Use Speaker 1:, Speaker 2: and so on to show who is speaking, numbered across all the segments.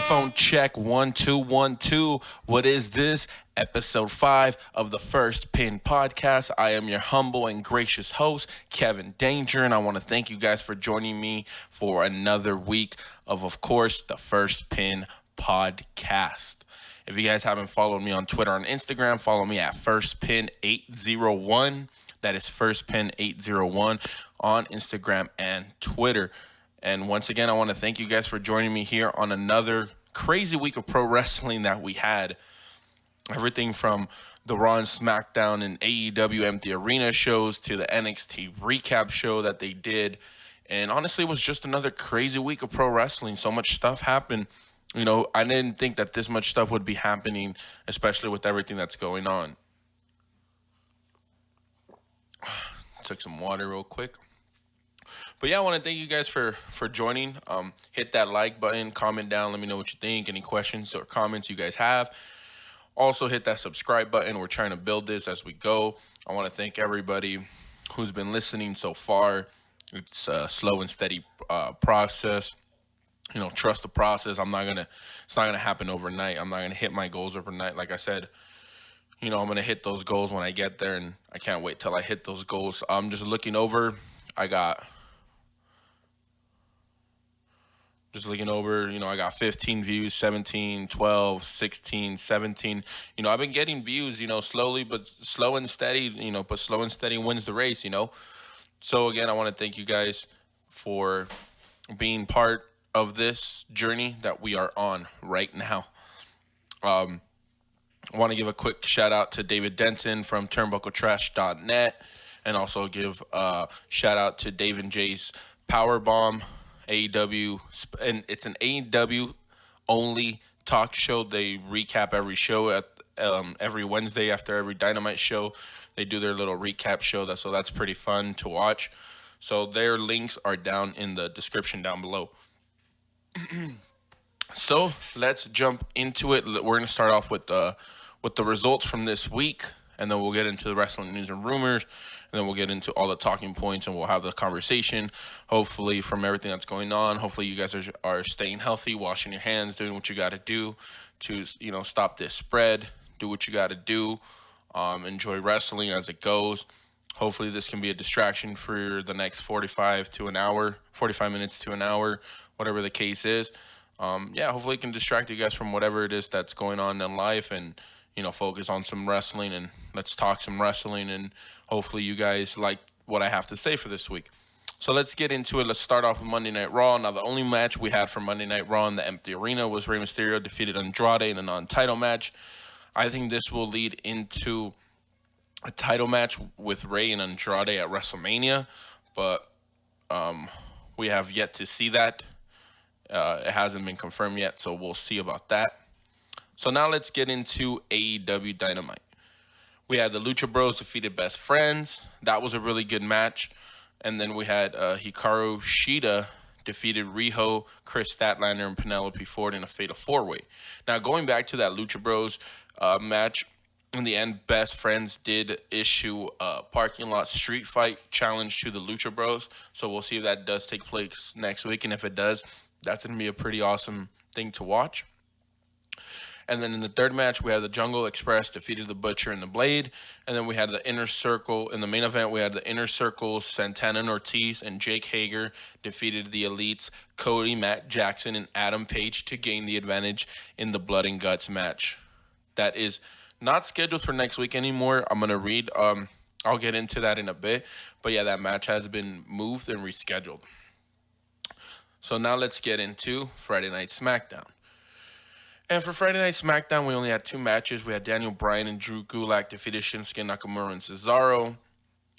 Speaker 1: Microphone check 1 2 1 2. What is this? Episode 5 of the First Pin Podcast. I am your humble and gracious host, Kevin Danger, and I want to thank you guys for joining me for another week of course, the First Pin Podcast. If you guys haven't followed me on Twitter and Instagram, follow me at FirstPin801. That is FirstPin801 on Instagram and Twitter. And once again, I want to thank you guys for joining me here on another crazy week of pro wrestling that we had. Everything from the Raw and SmackDown and AEW Empty Arena shows to the NXT recap show that they did. And honestly, it was just another crazy week of pro wrestling. So much stuff happened. You know, I didn't think that this much stuff would be happening, especially with everything that's going on. Took some water real quick. But yeah, I want to thank you guys for joining. Hit that like button, comment down, let me know what you think, any questions or comments you guys have. Also hit that subscribe button. We're trying to build this as we go. I want to thank everybody who's been listening so far. It's a slow and steady process. You know, trust the process. It's not gonna happen overnight. I'm not gonna hit my goals overnight. Like I said, you know, I'm gonna hit those goals when I get there, and I can't wait till I hit those goals. I'm just looking over. I got 15 views, 17, 12, 16, 17. You know, I've been getting views, you know, slowly, but slow and steady, you know, but slow and steady wins the race, you know. So, again, I want to thank you guys for being part of this journey that we are on right now. I want to give a quick shout out to David Denton from turnbuckletrash.net, and also give a shout out to Dave and Jay's POWERBOMB. AEW, and it's an AEW only talk show. They recap every show at every Wednesday after every Dynamite show. They do their little recap show, so that's pretty fun to watch. So their links are down in the description down below. So let's jump into it. We're gonna start off with the results from this week, and then we'll get into the wrestling news and rumors, and then we'll get into all the talking points, and we'll have the conversation, hopefully, from everything that's going on. Hopefully you guys are staying healthy, washing your hands, doing what you got to do to, you know, stop this spread. Do what you got to do. Enjoy wrestling as it goes. Hopefully this can be a distraction for the next 45 minutes to an hour, whatever the case is. Hopefully it can distract you guys from whatever it is that's going on in life, and you know, focus on some wrestling, and let's talk some wrestling, and hopefully you guys like what I have to say for this week. So let's get into it. Let's start off with Monday Night Raw. Now, the only match we had for Monday Night Raw in the empty arena was Rey Mysterio defeated Andrade in a non-title match. I think this will lead into a title match with Rey and Andrade at WrestleMania, but we have yet to see that. It hasn't been confirmed yet, so we'll see about that. So now let's get into AEW Dynamite. We had the Lucha Bros defeated Best Friends. That was a really good match. And then we had Hikaru Shida defeated Riho, Chris Statlander, and Penelope Ford in a Fatal 4-Way. Now, going back to that Lucha Bros match, in the end, Best Friends did issue a parking lot street fight challenge to the Lucha Bros. So we'll see if that does take place next week. And if it does, that's going to be a pretty awesome thing to watch. And then in the third match, we had the Jungle Express defeated the Butcher and the Blade. And then we had the Inner Circle. In the main event, we had the Inner Circle, Santana and Ortiz, and Jake Hager defeated the Elites, Cody, Matt Jackson, and Adam Page to gain the advantage in the Blood and Guts match. That is not scheduled for next week anymore. I'm going to read. I'll get into that in a bit. But yeah, that match has been moved and rescheduled. So now let's get into Friday Night SmackDown. And for Friday Night SmackDown, we only had two matches. We had Daniel Bryan and Drew Gulak defeated Shinsuke Nakamura and Cesaro.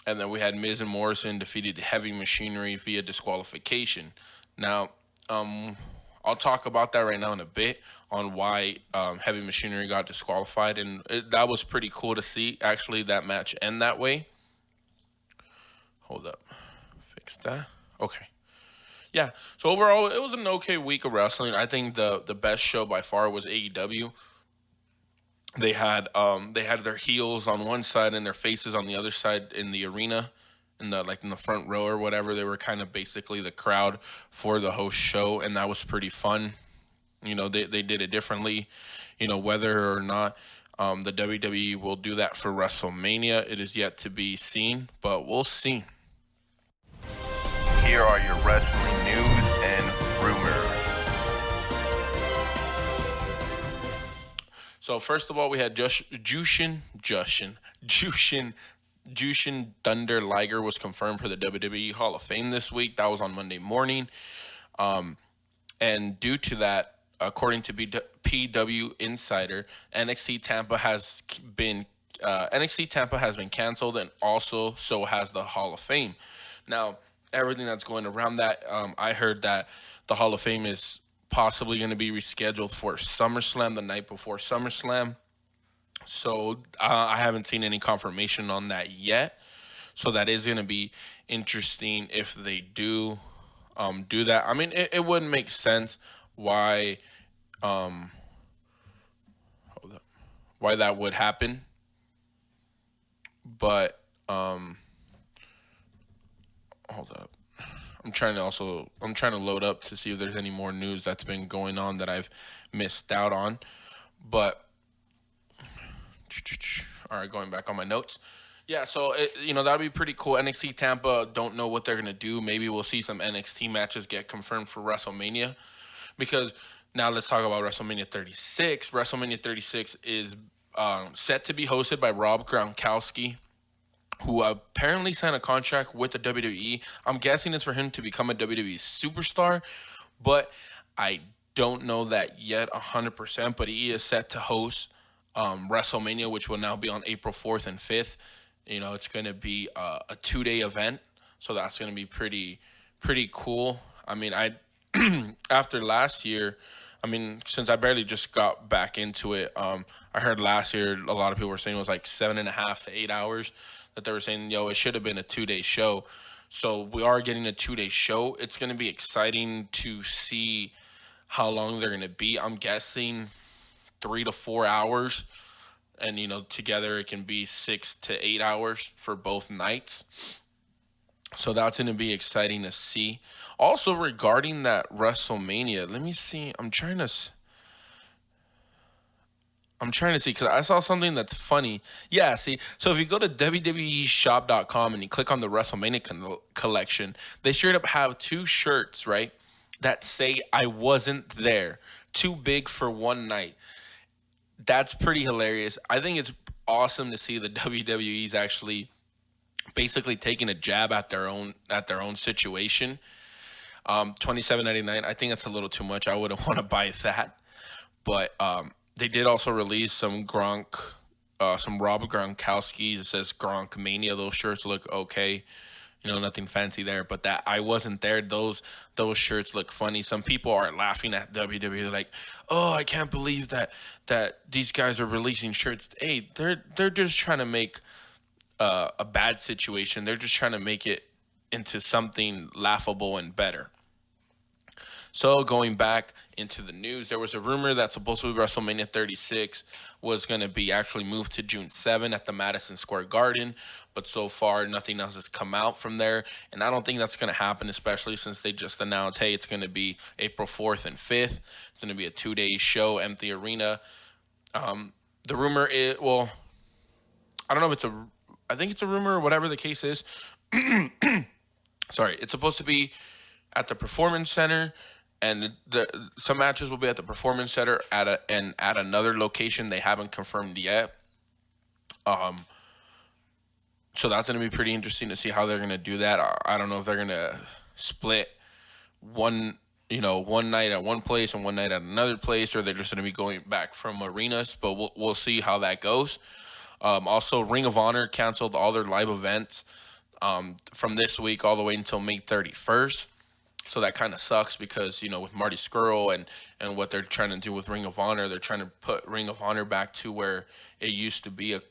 Speaker 1: And then we had Miz and Morrison defeated Heavy Machinery via disqualification. Now, I'll talk about that right now in a bit on why Heavy Machinery got disqualified. And that was pretty cool to see, actually, that match end that way. Hold up. Fix that. Okay. Yeah, so overall, it was an okay week of wrestling. I think the best show by far was AEW. They had their heels on one side and their faces on the other side in the arena, in the front row or whatever. They were kind of basically the crowd for the host show, and that was pretty fun. They did it differently. Whether or not the WWE will do that for WrestleMania, it is yet to be seen, but we'll see. Here are your wrestling news and rumors. So first of all, we had Jushin Thunder Liger was confirmed for the WWE Hall of Fame this week. That was on Monday morning. And due to that, according to PW Insider, NXT Tampa has been canceled, and also so has the Hall of Fame. Now, everything that's going around that, I heard that the Hall of Fame is possibly going to be rescheduled for SummerSlam, the night before SummerSlam. So I haven't seen any confirmation on that yet. So that is going to be interesting if they do that. I mean, it wouldn't make sense why that would happen, but hold up. I'm trying to load up to see if there's any more news that's been going on that I've missed out on. But all right, going back on my notes. Yeah, so that'd be pretty cool. NXT Tampa, don't know what they're gonna do. Maybe we'll see some NXT matches get confirmed for WrestleMania, because now let's talk about WrestleMania 36. WrestleMania 36 is set to be hosted by Rob Gronkowski, who apparently signed a contract with the WWE. I'm guessing it's for him to become a WWE superstar, but I don't know that yet 100%. But he is set to host WrestleMania, which will now be on April 4th and 5th. It's going to be a 2-day event, so that's going to be pretty cool. I mean, after last year, since I barely just got back into it, I heard last year a lot of people were saying it was like 7.5 to 8 hours, that they were saying, it should have been a 2-day show. So we are getting a 2-day show. It's going to be exciting to see how long they're going to be. I'm guessing 3 to 4 hours. And, together it can be 6 to 8 hours for both nights. So that's going to be exciting to see. Also, regarding that WrestleMania, let me see. I'm trying to see, because I saw something that's funny. Yeah, see, so if you go to www.shop.com and you click on the WrestleMania collection, they straight up have 2 shirts, right, that say "I wasn't there." Too big for one night. That's pretty hilarious. I think it's awesome to see the WWE's actually basically taking a jab at their own situation. $27.99. I think that's a little too much. I wouldn't want to buy that. But they did also release some Rob Gronkowski. It says Gronk Mania. Those shirts look okay. Nothing fancy there. But that "I wasn't there," those shirts look funny. Some people are laughing at WWE. They're like, "Oh, I can't believe that these guys are releasing shirts." Hey, they're just trying to make a bad situation. They're just trying to make it into something laughable and better. So going back into the news, there was a rumor that supposed to be WrestleMania 36 was going to be actually moved to June 7 at the Madison Square Garden. But so far, nothing else has come out from there. And I don't think that's going to happen, especially since they just announced, hey, it's going to be April 4th and 5th. It's going to be a 2-day show, empty arena. The rumor is, well, I don't know if I think it's a rumor or whatever the case is. Sorry, it's supposed to be at the Performance Center, and some matches will be at the Performance Center at another location they haven't confirmed yet. So that's going to be pretty interesting to see how they're going to do that. I don't know if they're going to split one night at one place and one night at another place, or they're just going to be going back from arenas. But we'll see how that goes. Also, Ring of Honor canceled all their live events from this week all the way until May 31st. So that kind of sucks because, with Marty Scurll and what they're trying to do with Ring of Honor, they're trying to put Ring of Honor back to where it used to be a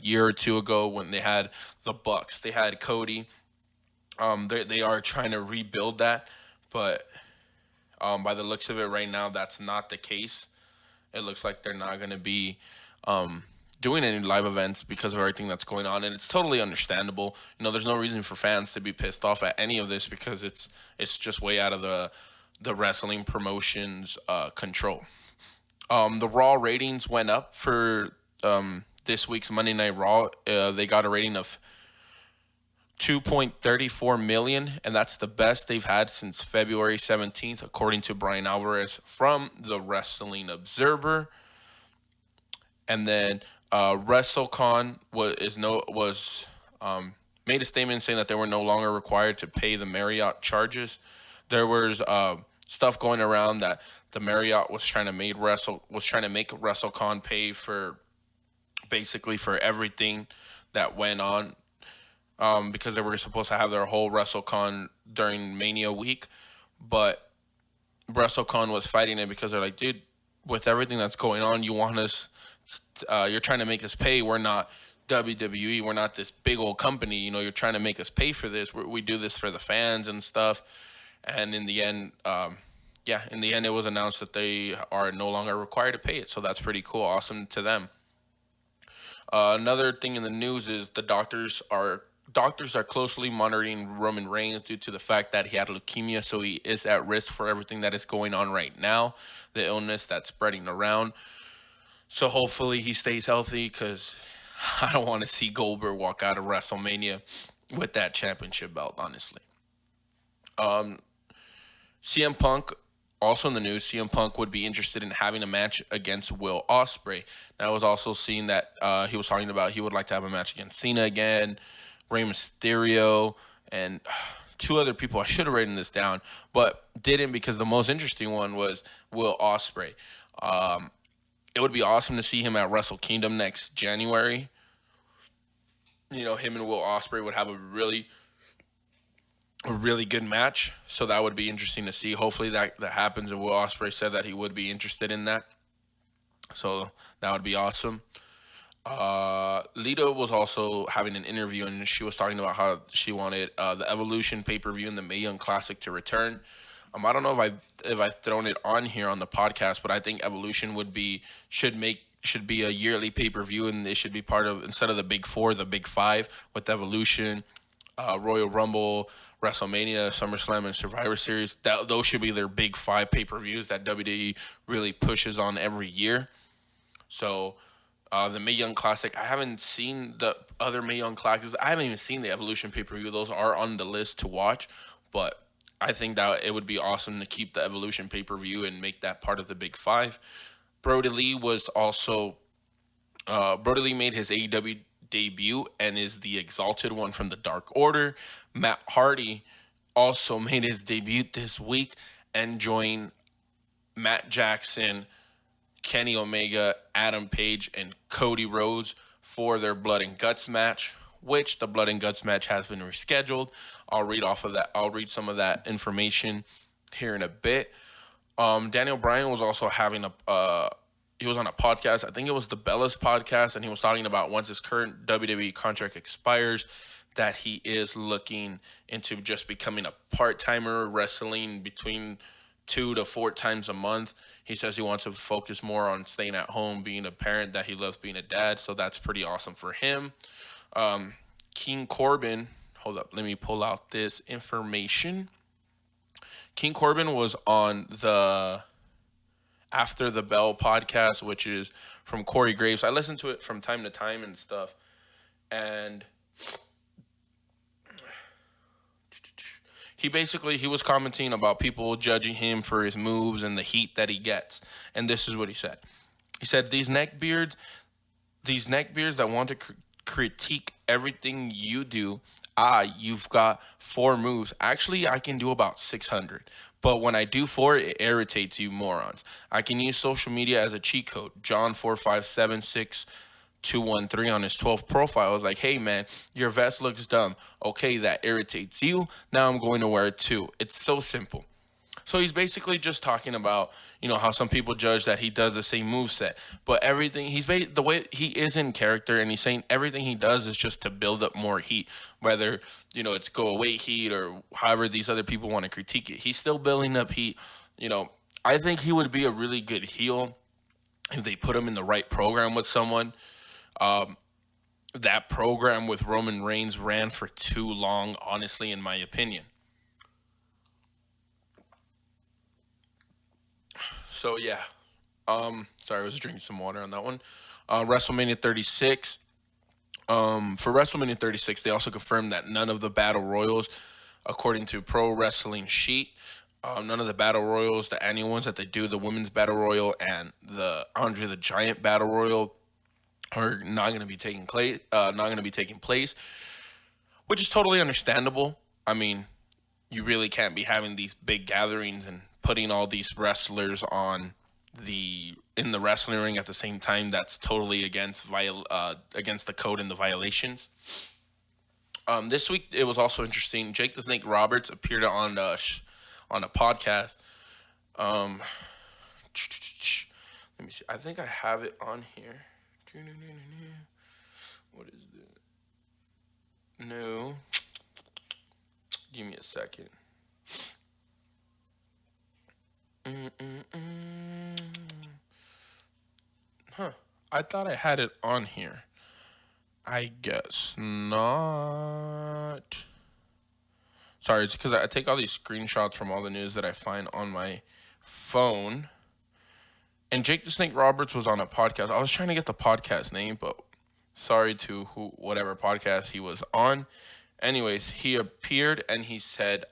Speaker 1: year or two ago when they had the Bucks. They had Cody. They are trying to rebuild that, but by the looks of it right now, that's not the case. It looks like they're not going to be doing any live events because of everything that's going on, and it's totally understandable. There's no reason for fans to be pissed off at any of this because it's just way out of the the wrestling promotion's control. The Raw ratings went up for this week's Monday Night Raw. They got a rating of 2.34 million, and that's the best they've had since February 17th, according to Brian Alvarez from the Wrestling Observer. And then WrestleCon was made a statement saying that they were no longer required to pay the Marriott charges. There was stuff going around that the Marriott was trying to make WrestleCon pay for basically for everything that went on, because they were supposed to have their whole WrestleCon during Mania week, but WrestleCon was fighting it because they're like, dude, with everything that's going on, you're trying to make us pay. We're not WWE. We're not this big old company. You're trying to make us pay for this. We do this for the fans and stuff. And in the end, it was announced that they are no longer required to pay it. So that's pretty cool. Awesome to them. Another thing in the news is the doctors are closely monitoring Roman Reigns due to the fact that he had leukemia, so he is at risk for everything that is going on right now, the illness that's spreading around. So hopefully he stays healthy, because I don't want to see Goldberg walk out of WrestleMania with that championship belt, honestly. CM Punk, also in the news, CM Punk would be interested in having a match against Will Ospreay. Now, I was also seeing that he was talking about he would like to have a match against Cena again, Rey Mysterio, and two other people. I should have written this down, but didn't, because the most interesting one was Will Ospreay. It would be awesome to see him at Wrestle Kingdom next January. Him and Will Ospreay would have a really good match. So that would be interesting to see. Hopefully that happens. And Will Ospreay said that he would be interested in that. So that would be awesome. Lita was also having an interview, and she was talking about how she wanted the Evolution pay-per-view and the Mae Young Classic to return. I don't know if I've thrown it on here on the podcast, but I think Evolution should be a yearly pay-per-view, and it should be part of, instead of the big four, the big five, with Evolution, Royal Rumble, WrestleMania, SummerSlam, and Survivor Series. Those should be their big five pay-per-views that WWE really pushes on every year. So the Mae Young Classic, I haven't seen the other Mae Young Classics. I haven't even seen the Evolution pay-per-view. Those are on the list to watch, but I think that it would be awesome to keep the Evolution pay-per-view and make that part of the big five. Brodie Lee made his AEW debut and is the Exalted One from the Dark Order. Matt Hardy also made his debut this week and joined Matt Jackson, Kenny Omega, Adam Page, and Cody Rhodes for their Blood and Guts match, which the Blood and Guts match has been rescheduled. I'll read some of that information here in a bit. Daniel Bryan was also having he was on a podcast. I think it was the Bellas podcast, and he was talking about once his current WWE contract expires, that he is looking into just becoming a part-timer, wrestling between 2 to 4 times a month. He says he wants to focus more on staying at home, being a parent, that he loves being a dad. So that's pretty awesome for him. King Corbin, hold up, let me pull out this information. King Corbin was on the After the Bell podcast, which is from Corey Graves. I listen to it from time to time and stuff. And he was commenting about people judging him for his moves and the heat that he gets. And this is what he said. He said, these neckbeards that want to critique everything you do, you've got 4 moves. Actually, I can do about 600. But when I do 4, it irritates you morons. I can use social media as a cheat code. John4576213 on his 12th profile is like, hey man, your vest looks dumb. Okay, that irritates you. Now I'm going to wear it too. It's so simple. So he's basically just talking about, how some people judge that he does the same moveset. But everything, the way he is in character, and he's saying everything he does is just to build up more heat. Whether, it's go away heat or however these other people want to critique it. He's still building up heat. I think he would be a really good heel if they put him in the right program with someone. That program with Roman Reigns ran for too long, honestly, in my opinion. So yeah. Sorry, I was drinking some water on that one. WrestleMania 36. For WrestleMania 36, they also confirmed that none of the battle royals, according to Pro Wrestling Sheet, none of the battle royals, the annual ones that they do, the women's battle royal and the Andre the Giant battle royal, are not going to be taking place. Which is totally understandable. I mean, you really can't be having these big gatherings and putting all these wrestlers on in the wrestling ring at the same time. That's totally against the code and the violations. This week it was also interesting. Jake the Snake Roberts appeared on a podcast. Um, Let me see. I think I have it on here. What is it? No. Give me a second. Huh. I thought I had it on here. I guess not. Sorry, it's because I take all these screenshots from all the news that I find on my phone. And Jake the Snake Roberts was on a podcast. I was trying to get the podcast name, but sorry to whatever podcast he was on. Anyways, he appeared and he said,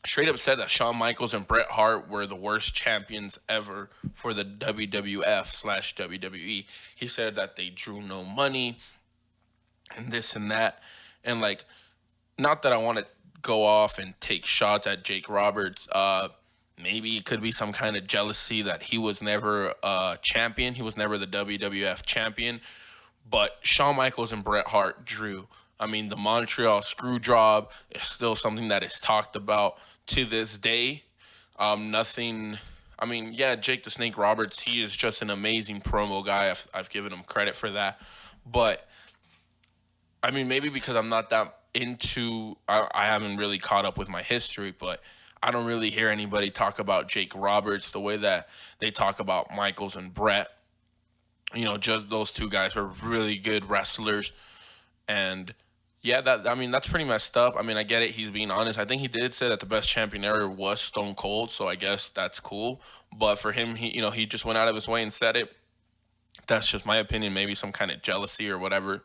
Speaker 1: straight up said that Shawn Michaels and Bret Hart were the worst champions ever for the WWF/WWE. He said that they drew no money and this and that. And like, not that I want to go off and take shots at Jake Roberts. Maybe it could be some kind of jealousy that he was never a champion. He was never the WWF champion. But Shawn Michaels and Bret Hart drew. I mean, the Montreal screw job is still something that is talked about to this day. Nothing. I mean, yeah, Jake the Snake Roberts, he is just an amazing promo guy. I've given him credit for that. But, I mean, maybe because I'm not that I haven't really caught up with my history, but I don't really hear anybody talk about Jake Roberts the way that they talk about Michaels and Bret. You know, just those two guys were really good wrestlers. And yeah, that's pretty messed up. I mean, I get it. He's being honest. I think he did say that the best champion ever was Stone Cold, so I guess that's cool. But for him, he just went out of his way and said it. That's just my opinion. Maybe some kind of jealousy or whatever.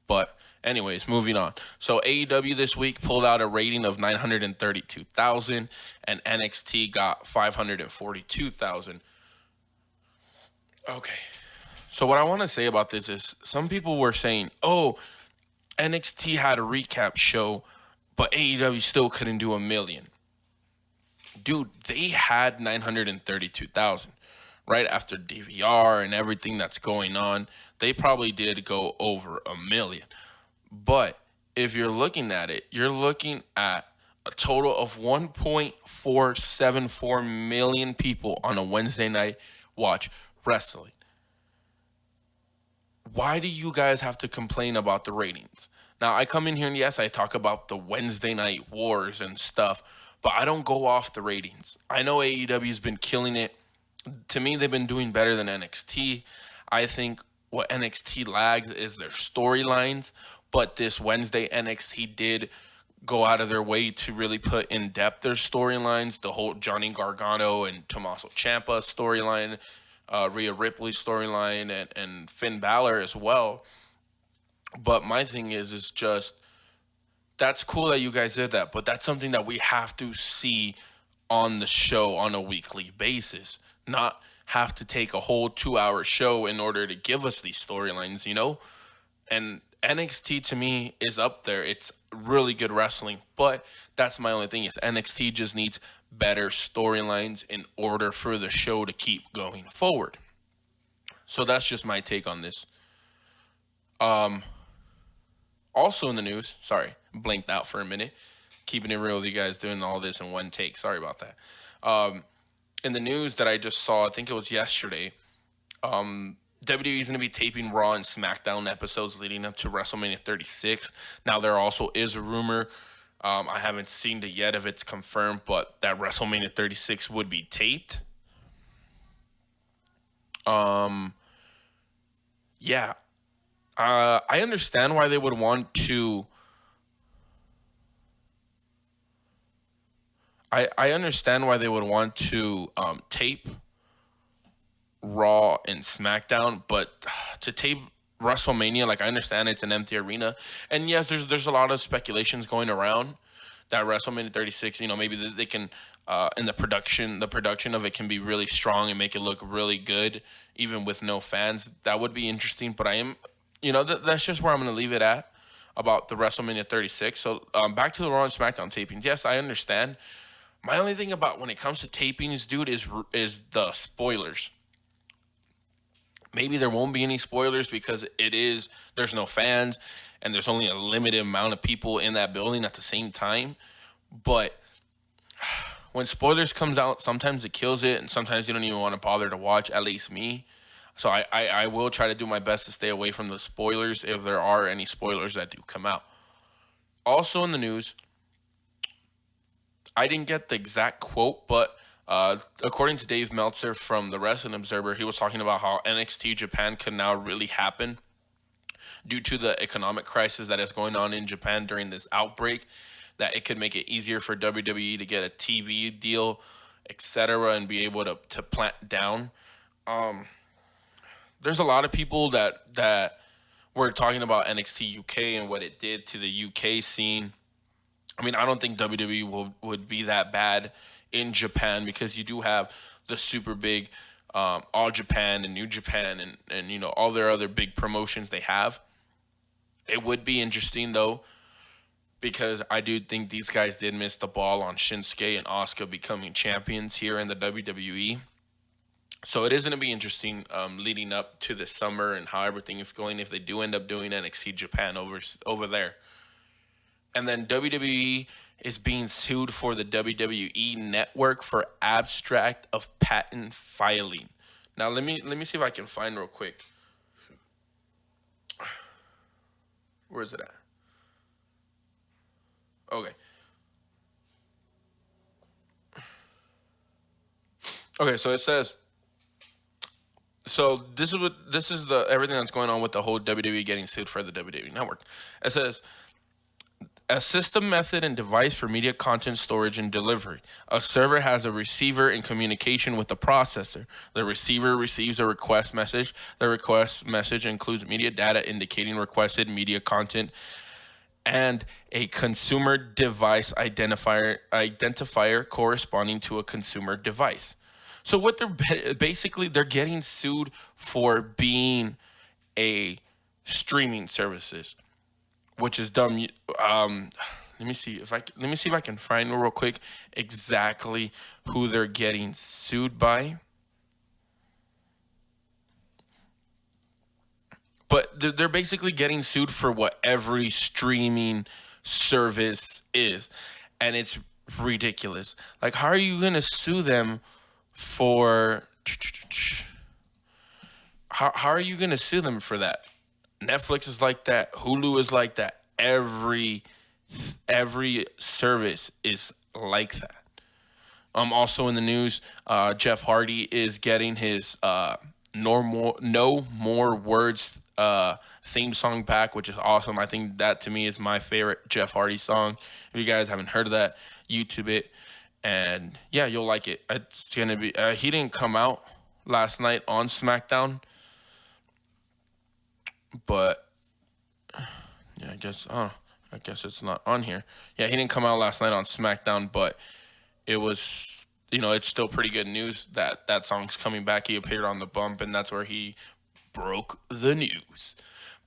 Speaker 1: But anyways, moving on. So AEW this week pulled out a rating of 932,000, and NXT got 542,000. Okay. So what I want to say about this is some people were saying, oh, NXT had a recap show, but AEW still couldn't do 1 million. Dude, they had 932,000. Right after DVR and everything that's going on, they probably did go over 1 million. But if you're looking at it, you're looking at a total of 1.474 million people on a Wednesday night watch wrestling. Why do you guys have to complain about the ratings? Now, I come in here and yes, I talk about the Wednesday night wars and stuff, but I don't go off the ratings. I know AEW's been killing it. To me, they've been doing better than NXT. I think what NXT lags is their storylines, but this Wednesday, NXT did go out of their way to really put in depth their storylines. The whole Johnny Gargano and Tommaso Ciampa storyline, Rhea Ripley storyline, and Finn Balor as well. But my thing is just, that's cool that you guys did that, but that's something that we have to see on the show on a weekly basis, not have to take a whole 2-hour show in order to give us these storylines, you know? And NXT to me is up there. It's really good wrestling, but that's my only thing is NXT just needs better storylines in order for the show to keep going forward. So that's just my take on this. Also in the news, sorry, blanked out for a minute. Keeping it real with you guys, doing all this in one take. Sorry about that. In the news that I just saw, I think it was yesterday, WWE is going to be taping Raw and SmackDown episodes leading up to WrestleMania 36. Now, there also is a rumor. I haven't seen it yet if it's confirmed, but that WrestleMania 36 would be taped. Yeah. I understand why they would want to. I understand why they would want to tape Raw and SmackDown, but to tape WrestleMania, like I understand it's an empty arena, and yes, there's a lot of speculations going around that WrestleMania 36, maybe they can in the production of it can be really strong and make it look really good, even with no fans. That would be interesting, but I am, that's just where I'm going to leave it at about the WrestleMania 36. So back to the Raw and SmackDown tapings. Yes, I understand. My only thing about when it comes to tapings, dude, is the spoilers. Maybe there won't be any spoilers because there's no fans and there's only a limited amount of people in that building at the same time. But when spoilers comes out, sometimes it kills it, and sometimes you don't even want to bother to watch, at least me. So I will try to do my best to stay away from the spoilers if there are any spoilers that do come out. Also in the news, I didn't get the exact quote, but according to Dave Meltzer from the Wrestling Observer, he was talking about how NXT Japan could now really happen due to the economic crisis that is going on in Japan during this outbreak, that it could make it easier for WWE to get a TV deal, etc., and be able to plant down. There's a lot of people that were talking about NXT UK and what it did to the UK scene. I mean, I don't think WWE would be that bad in Japan because you do have the super big All Japan and New Japan and all their other big promotions they have. It would be interesting, though, because I do think these guys did miss the ball on Shinsuke and Asuka becoming champions here in the WWE. So it is going to be interesting leading up to the summer and how everything is going if they do end up doing NXT Japan over there. And then WWE is being sued for the WWE network for abstract of patent filing. Now let me see if I can find real quick. Where is it at? Okay. Okay, so it says. So this is the everything that's going on with the whole WWE getting sued for the WWE network. It says. A system, method, and device for media content storage and delivery. A server has a receiver in communication with the processor. The receiver receives a request message. The request message includes media data indicating requested media content and a consumer device identifier corresponding to a consumer device. So what they're getting sued for being a streaming services, which is dumb. Let me see if I can find real quick exactly who they're getting sued by. But they're basically getting sued for what every streaming service is, and it's ridiculous. Like, how are you gonna sue them for? How are you gonna sue them for that? Netflix is like that. Hulu is like that. Every service is like that. Also in the news, Jeff Hardy is getting his No More Words theme song back, which is awesome. I think that to me is my favorite Jeff Hardy song. If you guys haven't heard of that, YouTube it, and yeah, you'll like it. It's gonna be. He didn't come out last night on SmackDown. But yeah, I guess it's not on here. Yeah, he didn't come out last night on SmackDown, but it was, it's still pretty good news that that song's coming back. He appeared on the bump, and that's where he broke the news.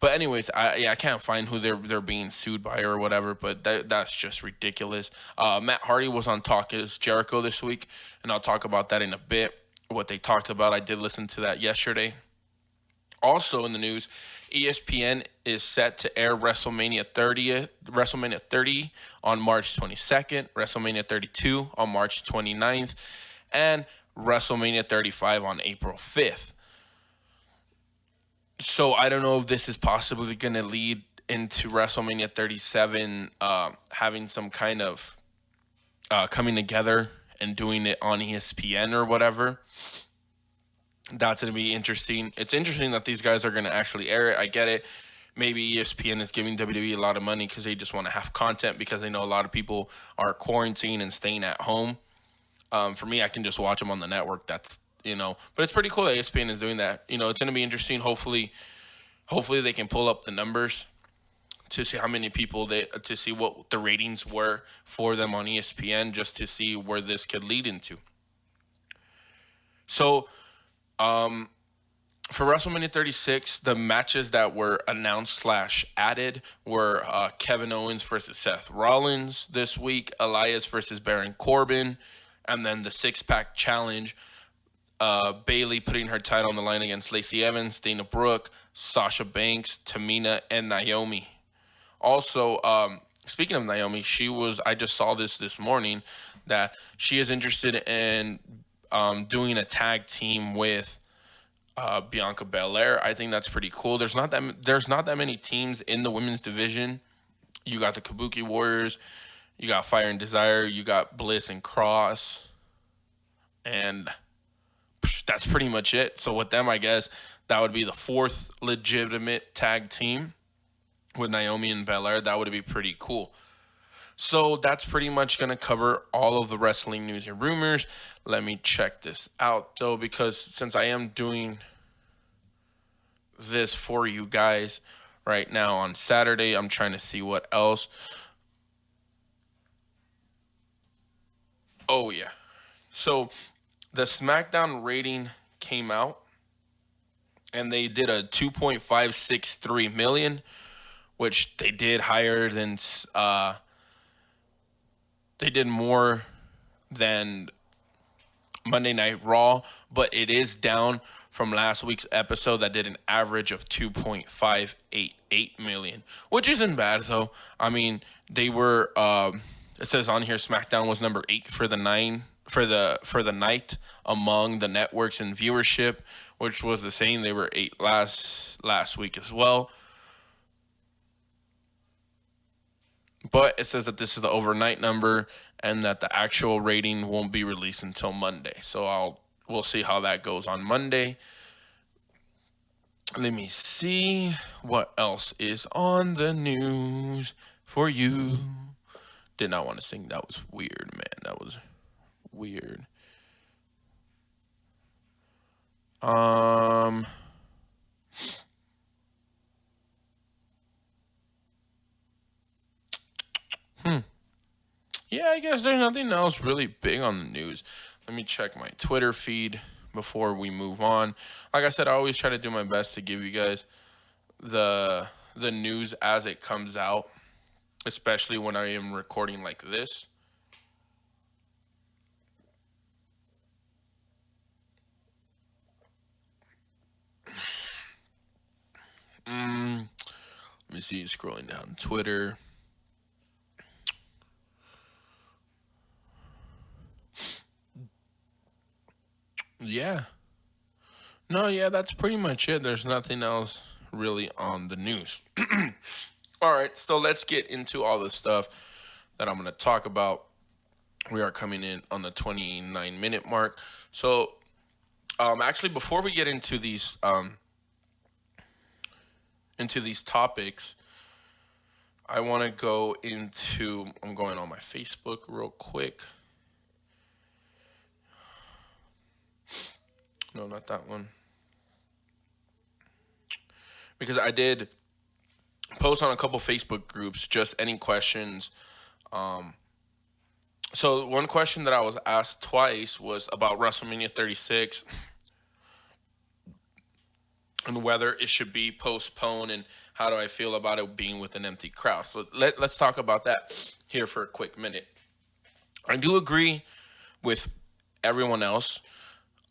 Speaker 1: But anyways, I can't find who they're being sued by or whatever, but that's just ridiculous. Matt Hardy was on Talk Is Jericho this week, and I'll talk about that in a bit. What they talked about, I did listen to that yesterday. Also in the news, ESPN is set to air WrestleMania 30 on March 22nd, WrestleMania 32 on March 29th, and WrestleMania 35 on April 5th. So I don't know if this is possibly going to lead into WrestleMania 37 having some kind of coming together and doing it on ESPN or whatever. That's going to be interesting. It's interesting that these guys are going to actually air it. I get it. maybe ESPN is giving WWE a lot of money because they just want to have content because they know a lot of people are quarantined and staying at home. For me, I can just watch them on the network. That's, but it's pretty cool that ESPN is doing that. It's going to be interesting. Hopefully they can pull up the numbers to see how many people to see what the ratings were for them on ESPN, just to see where this could lead into. So, for WrestleMania 36, the matches that were announced / added were Kevin Owens versus Seth Rollins this week, Elias versus Baron Corbin, and then the six-pack challenge, Bayley putting her title on the line against Lacey Evans, Dana Brooke, Sasha Banks, Tamina, and Naomi. Also, speaking of Naomi, I just saw this morning that she is interested in doing a tag team with Bianca Belair. I think that's pretty cool. There's not that many teams in the women's division. You got the Kabuki Warriors, you got Fire and Desire, you got Bliss and Cross, and that's pretty much it. So with them, I guess that would be the fourth legitimate tag team with Naomi and Belair. That would be pretty cool. So that's pretty much going to cover all of the wrestling news and rumors. Let me check this out, though, because since I am doing this for you guys right now on Saturday, I'm trying to see what else. Oh, yeah. So the SmackDown rating came out, and they did a 2.563 million, which they did higher than they did more than Monday Night Raw, but it is down from last week's episode that did an average of 2.588 million, which isn't bad though. I mean, they were it says on here SmackDown was number 8 for the night among the networks in viewership, which was the same. They were 8 last week as well. But it says that this is the overnight number and that the actual rating won't be released until Monday. So we'll see how that goes on Monday. Let me see what else is on the news for you. Did not want to sing. That was weird, man. That was weird. Yeah, I guess there's nothing else really big on the news. Let me check my Twitter feed before we move on. Like I said, I always try to do my best to give you guys the news as it comes out, especially when I am recording like this. Let me see, scrolling down Twitter. Yeah. No, yeah, that's pretty much it. There's nothing else really on the news. All right, so let's get into all the stuff that I'm going to talk about. We are coming in on the 29-minute mark. So, actually, before we get into these topics, I want to go into. I'm going on my Facebook real quick. No, not that one. Because I did post on a couple Facebook groups, just any questions. So one question that I was asked twice was about WrestleMania 36 and whether it should be postponed and how do I feel about it being with an empty crowd. So let's talk about that here for a quick minute. I do agree with everyone else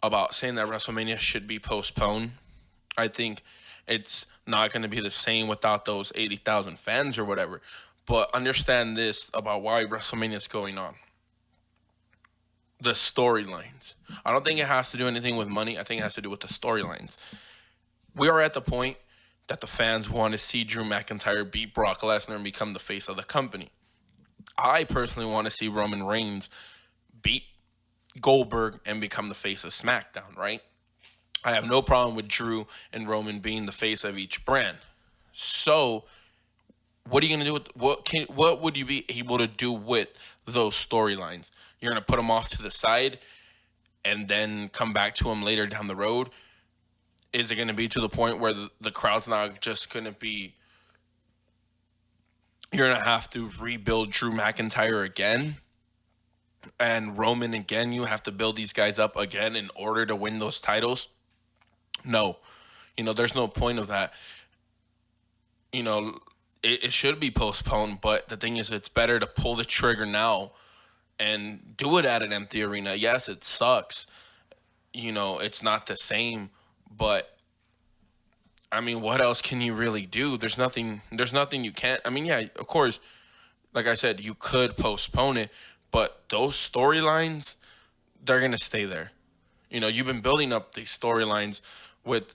Speaker 1: about saying that WrestleMania should be postponed. I think it's not going to be the same without those 80,000 fans or whatever. But understand this about why WrestleMania is going on. The storylines. I don't think it has to do anything with money. I think it has to do with the storylines. We are at the point that the fans want to see Drew McIntyre beat Brock Lesnar and become the face of the company. I personally want to see Roman Reigns beat Goldberg and become the face of SmackDown, right? I have no problem with Drew and Roman being the face of each brand. So what are you gonna do with what would you be able to do with those storylines? You're gonna put them off to the side and then come back to them later down the road? Is it gonna be to the point where the crowd's not just gonna be? You're gonna have to rebuild Drew McIntyre again and Roman again. You have to build these guys up again in order to win those titles. No, there's no point of that. It should be postponed, but the thing is, it's better to pull the trigger now and do it at an empty arena. Yes, it sucks. It's not the same, but I mean, what else can you really do? There's nothing you can't. I mean, yeah, of course, like I said, you could postpone it, but those storylines, they're going to stay there. You've been building up these storylines with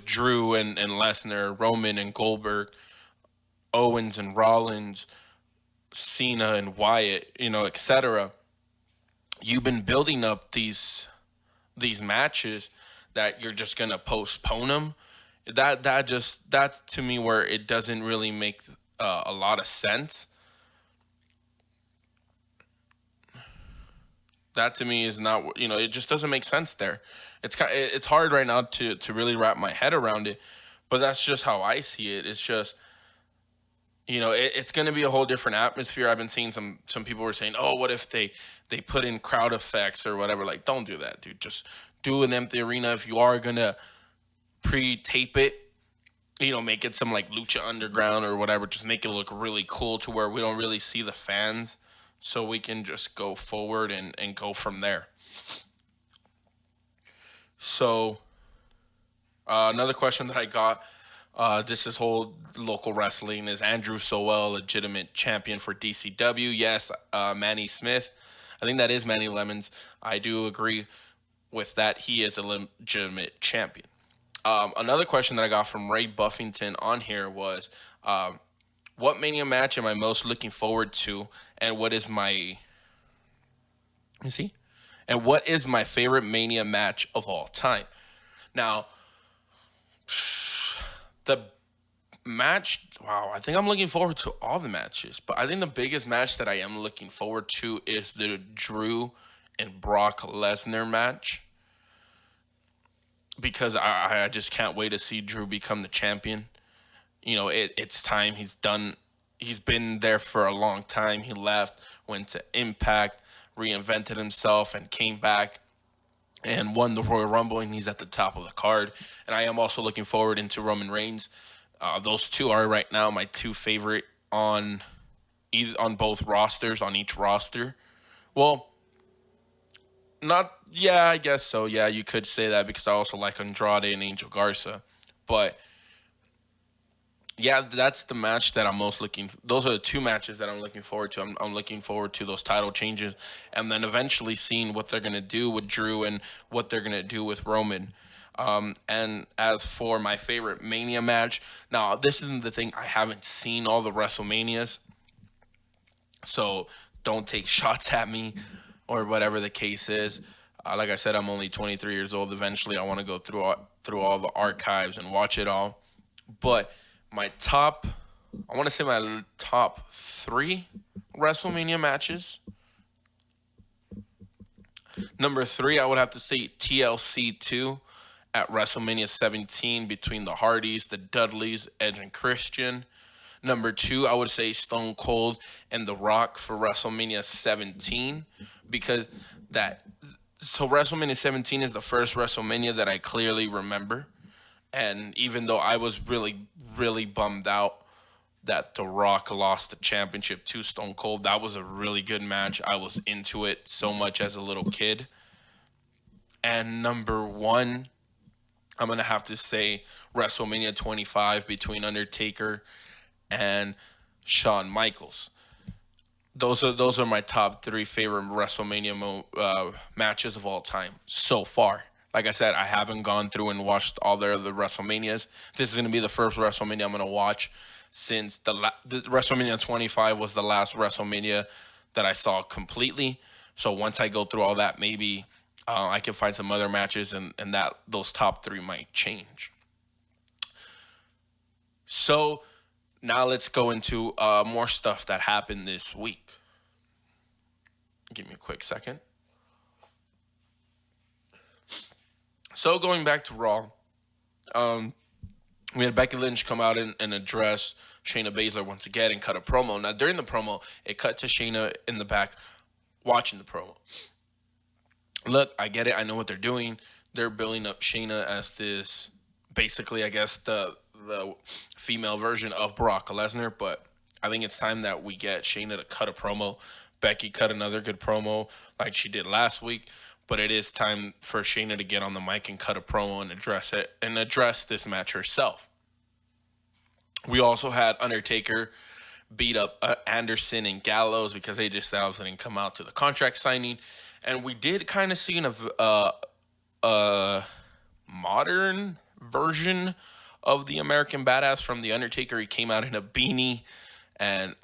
Speaker 1: Drew and Lesnar, Roman and Goldberg, Owens and Rollins, Cena and Wyatt, etc. You've been building up these matches that you're just gonna postpone them. That's to me where it doesn't really make a lot of sense. That to me is not, it just doesn't make sense there. It's hard right now to really wrap my head around it, but that's just how I see it. It's just, it's going to be a whole different atmosphere. I've been seeing some people were saying, oh, what if they put in crowd effects or whatever? Like, don't do that, dude. Just do an empty arena. If you are going to pre-tape it, make it some like Lucha Underground or whatever. Just make it look really cool to where we don't really see the fans, so we can just go forward and go from there. So another question that I got, this is whole local wrestling, is Andrew Sowell legitimate champion for DCW? Yes. Manny Smith, I think that is Manny Lemons. I do agree with that. He is a legitimate champion. Another question that I got from Ray Buffington on here was, what Mania match am I most looking forward to, and what is my favorite Mania match of all time? Now, the match, wow, I think I'm looking forward to all the matches, but I think the biggest match that I am looking forward to is the Drew and Brock Lesnar match, because I just can't wait to see Drew become the champion. It's time. He's been there for a long time. He left, went to Impact, reinvented himself, and came back and won the Royal Rumble, and he's at the top of the card. And I am also looking forward into Roman Reigns. Those two are right now my two favorite on both rosters, on each roster. Well, I guess so. Yeah, you could say that, because I also like Andrade and Angel Garza. But yeah, that's the match that I'm most those are the two matches that I'm looking forward to. I'm looking forward to those title changes, and then eventually seeing what they're going to do with Drew and what they're going to do with Roman. And as for my favorite Mania match, now this isn't the thing. I haven't seen all the WrestleManias, so don't take shots at me or whatever the case is. Like I said, I'm only 23 years old. Eventually, I want to go through all the archives and watch it all. But my top 3 WrestleMania matches. Number 3, I would have to say TLC 2 at WrestleMania 17 between the Hardys, the Dudleys, Edge and Christian. Number 2, I would say Stone Cold and The Rock for WrestleMania 17, because WrestleMania 17 is the first WrestleMania that I clearly remember. And even though I was really, really bummed out that The Rock lost the championship to Stone Cold, that was a really good match. I was into it so much as a little kid. And number 1, I'm going to have to say WrestleMania 25 between Undertaker and Shawn Michaels. Those are my top 3 favorite WrestleMania matches of all time so far. Like I said, I haven't gone through and watched all the other WrestleManias. This is going to be the first WrestleMania I'm going to watch since the WrestleMania 25 was the last WrestleMania that I saw completely. So once I go through all that, maybe I can find some other matches, and that those top 3 might change. So now let's go into more stuff that happened this week. Give me a quick second. So going back to Raw, we had Becky Lynch come out and address Shayna Baszler once again and cut a promo. Now, during the promo, it cut to Shayna in the back watching the promo. Look, I get it. I know what they're doing. They're building up Shayna as this, basically, I guess, the female version of Brock Lesnar. But I think it's time that we get Shayna to cut a promo. Becky cut another good promo like she did last week. But it is time for Shayna to get on the mic and cut a promo and address it and address this match herself. We also had Undertaker beat up Anderson and Gallows because AJ Styles didn't come out to the contract signing. And we did kind of see a modern version of the American Badass from the Undertaker. He came out in a beanie and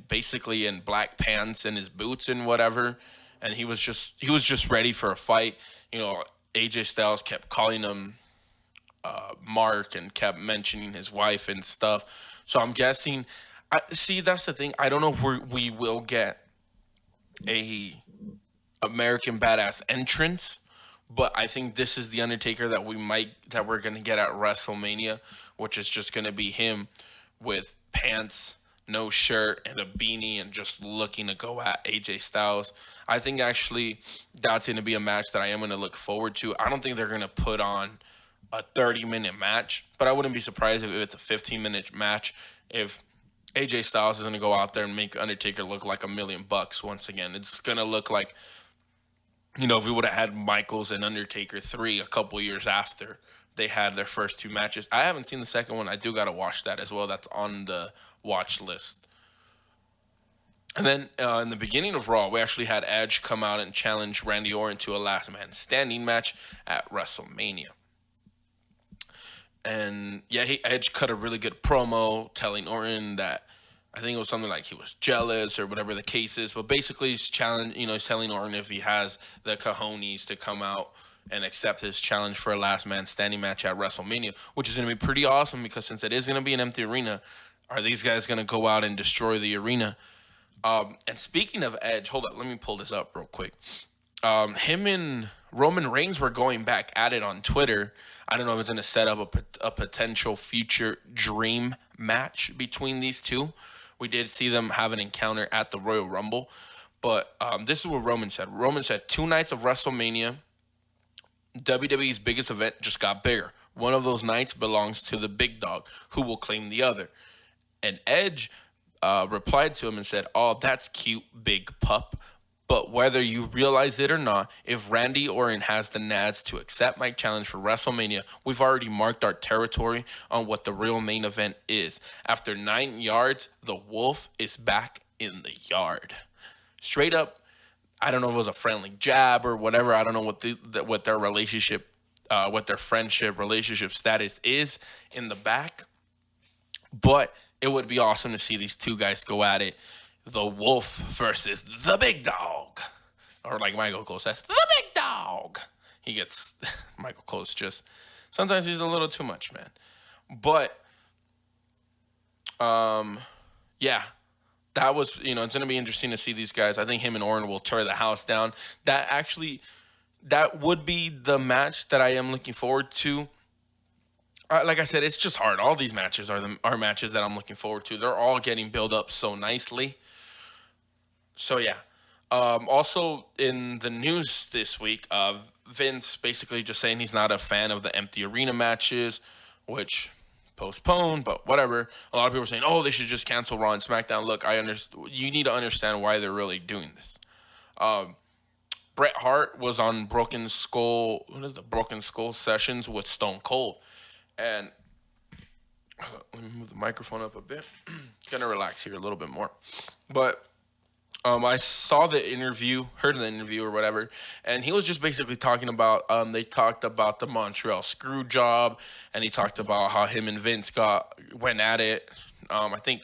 Speaker 1: basically in black pants and his boots and whatever. And he was just ready for a fight. You know, AJ Styles kept calling him Mark and kept mentioning his wife and stuff. So I'm guessing. See, that's the thing. I don't know if we will get a American Badass entrance, but I think this is the Undertaker that we're gonna get at WrestleMania, which is just gonna be him with pants, no shirt, and a beanie, and just looking to go at AJ Styles. I think actually that's gonna be a match that I am gonna look forward to. I don't think they're gonna put on a 30-minute match, but I wouldn't be surprised if it's a 15-minute match if AJ Styles is going to go out there and make Undertaker look like $1 million once again. It's going to look like, you know, if we would have had Michaels and Undertaker 3 a couple years after they had their first two matches. I haven't seen the second one. I do got to watch that as well. That's on the watch list. And then in the beginning of Raw, we actually had Edge come out and challenge Randy Orton to a last man standing match at WrestleMania. And yeah, Edge cut a really good promo telling Orton that I think it was something like he was jealous or whatever the case is. But basically, he's telling Orton if he has the cojones to come out and accept his challenge for a last man standing match at WrestleMania, which is going to be pretty awesome because since it is going to be an empty arena, are these guys going to go out and destroy the arena? And speaking of Edge, hold up, let me pull this up real quick. Him and Roman Reigns were going back at it on Twitter. I don't know if it's going to set up a potential future dream match between these two. We did see them have an encounter at the Royal Rumble. But this is what Roman said. Roman said, 2 nights of WrestleMania, WWE's biggest event just got bigger. One of those nights belongs to the big dog, who will claim the other. And Edge replied to him and said, oh, that's cute, big pup. But whether you realize it or not, if Randy Orton has the nads to accept my challenge for WrestleMania, we've already marked our territory on what the real main event is. After 9 yards, the wolf is back in the yard. Straight up, I don't know if it was a friendly jab or whatever. I don't know what their relationship, what their friendship, relationship status is in the back. But it would be awesome to see these two guys go at it. The wolf versus the big dog. Or like Michael Cole says, the big dog. Michael Cole's just, sometimes he's a little too much, man. But, yeah, that was, it's going to be interesting to see these guys. I think him and Orton will tear the house down. That would be the match that I am looking forward to. Like I said, it's just hard. All these matches are matches that I'm looking forward to. They're all getting built up so nicely. So, yeah. Also, in the news this week, Vince basically just saying he's not a fan of the empty arena matches, which postponed, but whatever. A lot of people are saying, oh, they should just cancel Raw and SmackDown. Look, I understand. You need to understand why they're really doing this. Bret Hart was on Broken Skull Sessions with Stone Cold. And let me move the microphone up a bit. Gonna relax here a little bit more. But I saw the interview, heard the interview or whatever, and he was just basically talking about, they talked about the Montreal screw job, and he talked about how him and Vince went at it. I think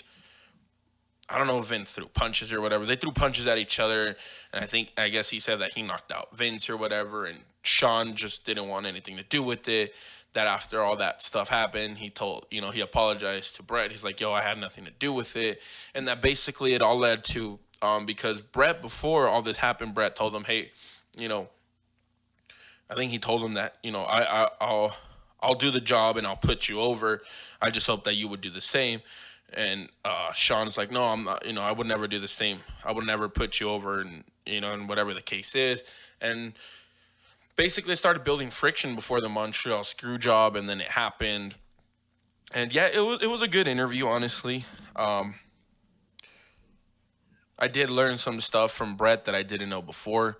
Speaker 1: I don't know if Vince threw punches or whatever. They threw punches at each other, and I guess he said that he knocked out Vince or whatever, and Sean just didn't want anything to do with it. That after all that stuff happened, he told, he apologized to Bret. He's like, yo, I had nothing to do with it. And that basically it all led to, because Bret, before all this happened, Bret told him, hey, I think he told him that, I'll do the job and I'll put you over. I just hope that you would do the same. And Sean's like, no, I'm not, I would never do the same. I would never put you over, and whatever the case is. And basically started building friction before the Montreal screw job, and then it happened. And yeah, it was a good interview, honestly. I did learn some stuff from Bret that I didn't know before.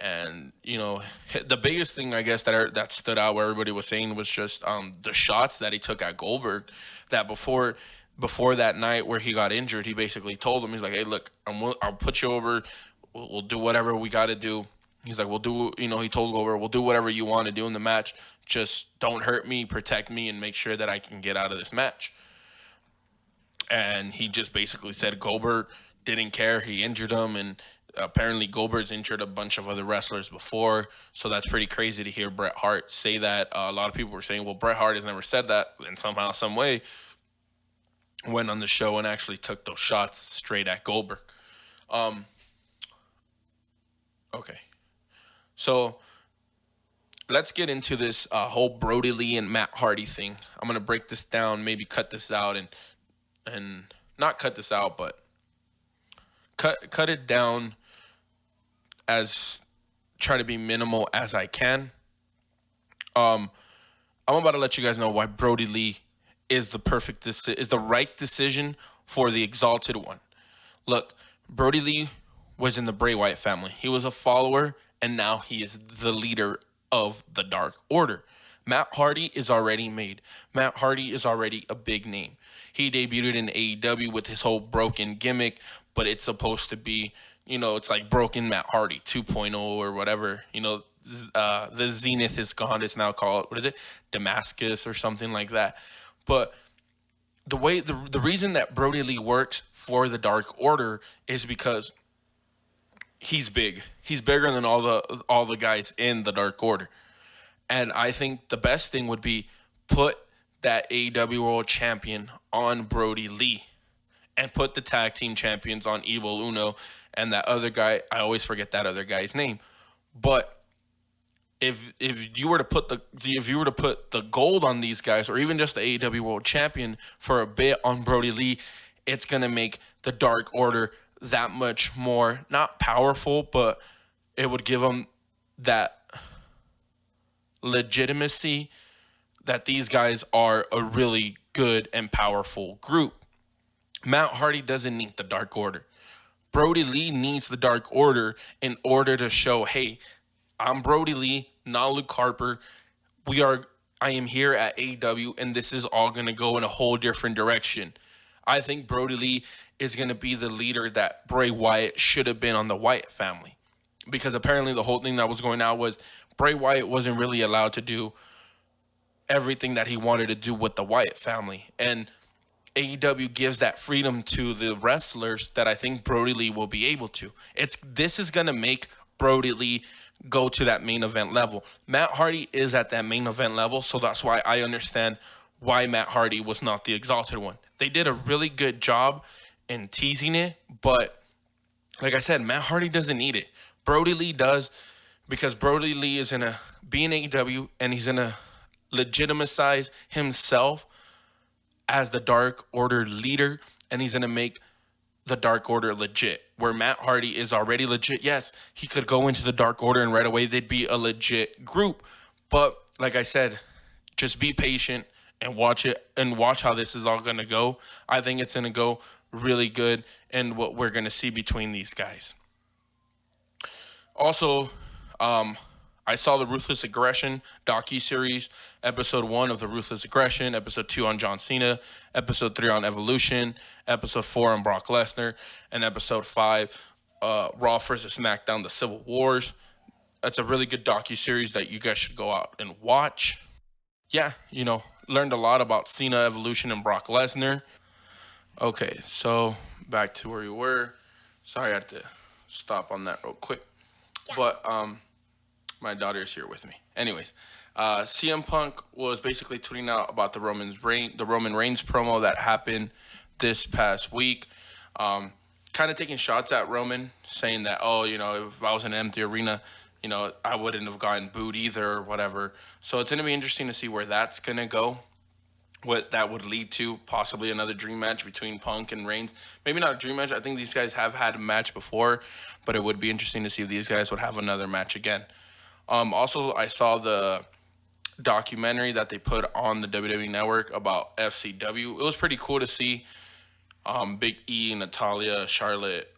Speaker 1: And the biggest thing, I guess, that stood out, where everybody was saying, was just the shots that he took at Goldberg. That before that night where he got injured, he basically told him, he's like, hey, look, I'll put you over. We'll do whatever we got to do. He's like, we'll do, he told Goldberg, we'll do whatever you want to do in the match. Just don't hurt me, protect me, and make sure that I can get out of this match. And he just basically said Goldberg didn't care. He injured him, and apparently Goldberg's injured a bunch of other wrestlers before, so that's pretty crazy to hear Bret Hart say that. A lot of people were saying, well, Bret Hart has never said that, and somehow, some way, went on the show and actually took those shots straight at Goldberg. Okay. So let's get into this whole Brodie Lee and Matt Hardy thing. I'm going to break this down, maybe cut this out, and not cut this out, but cut it down, as try to be minimal as I can. I'm about to let you guys know why Brodie Lee is the right decision for the Exalted One. Look, Brodie Lee was in the Bray Wyatt family. He was a follower, and now he is the leader of the Dark Order. Matt Hardy is already made. Matt Hardy is already a big name. He debuted in AEW with his whole broken gimmick, but it's supposed to be, it's like Broken Matt Hardy 2.0 or whatever. The Zenith is gone. It's now called, what is it? Damascus or something like that. But the reason that Brodie Lee works for the Dark Order is because he's big. He's bigger than all the guys in the Dark Order. And I think the best thing would be put that AEW World Champion on Brodie Lee and put the tag team champions on Evil Uno and that other guy. I always forget that other guy's name. But if you were to put the gold on these guys, or even just the AEW World Champion for a bit on Brodie Lee, it's going to make the Dark Order that much more, not powerful, but it would give them that legitimacy that these guys are a really good and powerful group. Matt Hardy doesn't need the Dark Order. Brodie Lee needs the Dark Order in order to show, hey, I'm Brodie Lee, not Luke Harper. I am here at AEW, and this is all going to go in a whole different direction. I think Brodie Lee is going to be the leader that Bray Wyatt should have been on the Wyatt family. Because apparently the whole thing that was going on was Bray Wyatt wasn't really allowed to do everything that he wanted to do with the Wyatt family. And AEW gives that freedom to the wrestlers that I think Brodie Lee will be able to. This is going to make Brodie Lee go to that main event level. Matt Hardy is at that main event level, so that's why I understand why Matt Hardy was not the Exalted One. They did a really good job in teasing it, but like I said, Matt Hardy doesn't need it. Brodie Lee does, because Brodie Lee is in AEW, and he's going to legitimize himself as the Dark Order leader, and he's going to make the Dark Order legit. Where Matt Hardy is already legit, yes, he could go into the Dark Order and right away they'd be a legit group. But like I said, just be patient and watch it, and watch how this is all going to go. I think it's going to go really good, and what we're going to see between these guys. Also, I saw the Ruthless Aggression docuseries, episode 1 of the Ruthless Aggression, episode 2 on John Cena, episode 3 on Evolution, episode 4 on Brock Lesnar, and episode 5, Raw vs. SmackDown, the Civil Wars. That's a really good docuseries that you guys should go out and watch. Yeah, learned a lot about Cena, Evolution, and Brock Lesnar. Okay, so back to where we were. Sorry, I had to stop on that real quick. Yeah. But my daughter's here with me. Anyways, CM Punk was basically tweeting out about the Roman Reigns promo that happened this past week. Kind of taking shots at Roman, saying that, oh, if I was in an empty arena, I wouldn't have gotten booed either or whatever. So it's going to be interesting to see where that's going to go. What that would lead to, possibly another dream match between Punk and Reigns. Maybe not a dream match. I think these guys have had a match before, but it would be interesting to see if these guys would have another match again. Also, I saw the documentary that they put on the WWE Network about FCW. It was pretty cool to see Big E, Natalya, Charlotte,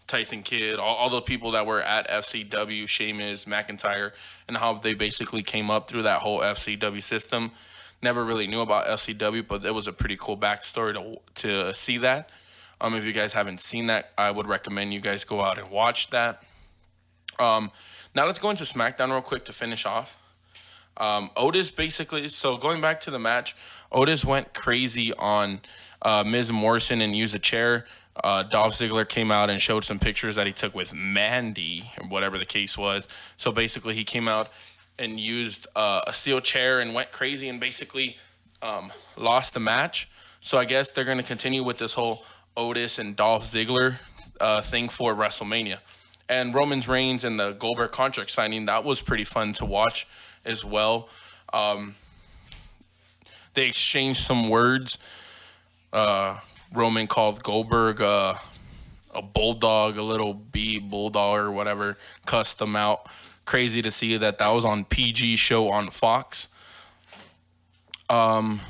Speaker 1: Tyson Kidd, all the people that were at FCW, Sheamus, McIntyre, and how they basically came up through that whole FCW system. Never really knew about FCW, but it was a pretty cool backstory to see that. If you guys haven't seen that, I would recommend you guys go out and watch that. Now let's go into SmackDown real quick to finish off. Otis basically, so going back to the match, Otis went crazy on Miz Morrison and used a chair. Dolph Ziggler came out and showed some pictures that he took with Mandy, or whatever the case was. So basically he came out and used a steel chair and went crazy and basically lost the match. So I guess they're going to continue with this whole Otis and Dolph Ziggler thing for WrestleMania. And Roman Reigns and the Goldberg contract signing, that was pretty fun to watch as well. They exchanged some words. Roman called Goldberg a bulldog, a little B bulldog or whatever, cussed them out. Crazy to see that was on PG show on Fox. And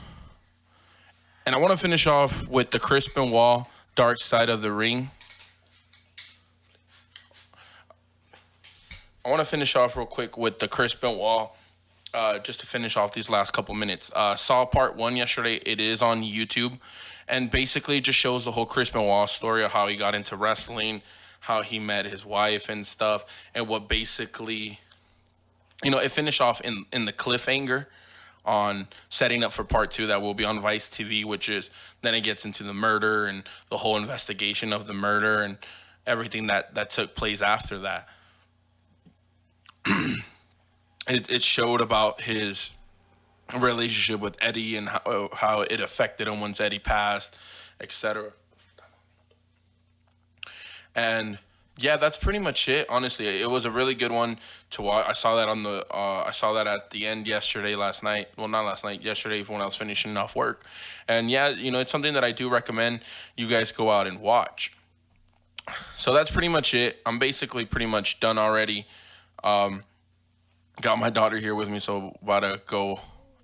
Speaker 1: I want to finish off with the Chris Benoit Dark Side of the Ring. I want to finish off real quick with the Chris Benoit, just to finish off these last couple minutes. Saw part 1 yesterday. It is on YouTube. And basically just shows the whole Chris Benoit story of how he got into wrestling, how he met his wife and stuff, and what basically, it finished off in the cliffhanger on setting up for part 2 that will be on Vice TV, which is, then it gets into the murder and the whole investigation of the murder and everything that took place after that. It showed about his relationship with Eddie and how it affected him once Eddie passed, etc. And yeah, that's pretty much it. Honestly, it was a really good one to watch. I saw that at the end yesterday, yesterday when I was finishing off work. And yeah, it's something that I do recommend you guys go out and watch. So that's pretty much it. I'm basically pretty much done already. Got my daughter here with me, so about to go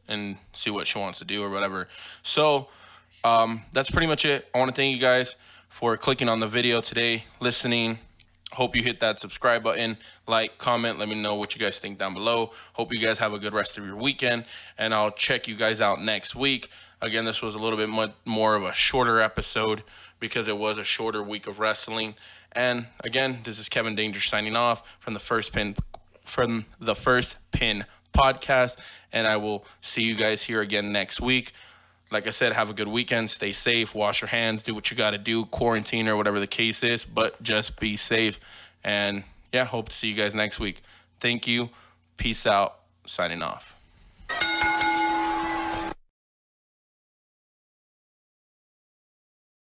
Speaker 1: and see what she wants to do or whatever. So that's pretty much it. I want to thank you guys for clicking on the video today, listening. Hope you hit that subscribe button, like, comment, let me know what you guys think down below. Hope you guys have a good rest of your weekend, and I'll check you guys out next week. Again, this was a little bit more of a shorter episode because it was a shorter week of wrestling. And again, this is Kevin Danger signing off from the First Pin podcast, and I will see you guys here again next week. Like I said, have a good weekend. Stay safe. Wash your hands. Do what you got to do. Quarantine or whatever the case is. But just be safe. And, yeah, hope to see you guys next week. Thank you. Peace out. Signing off.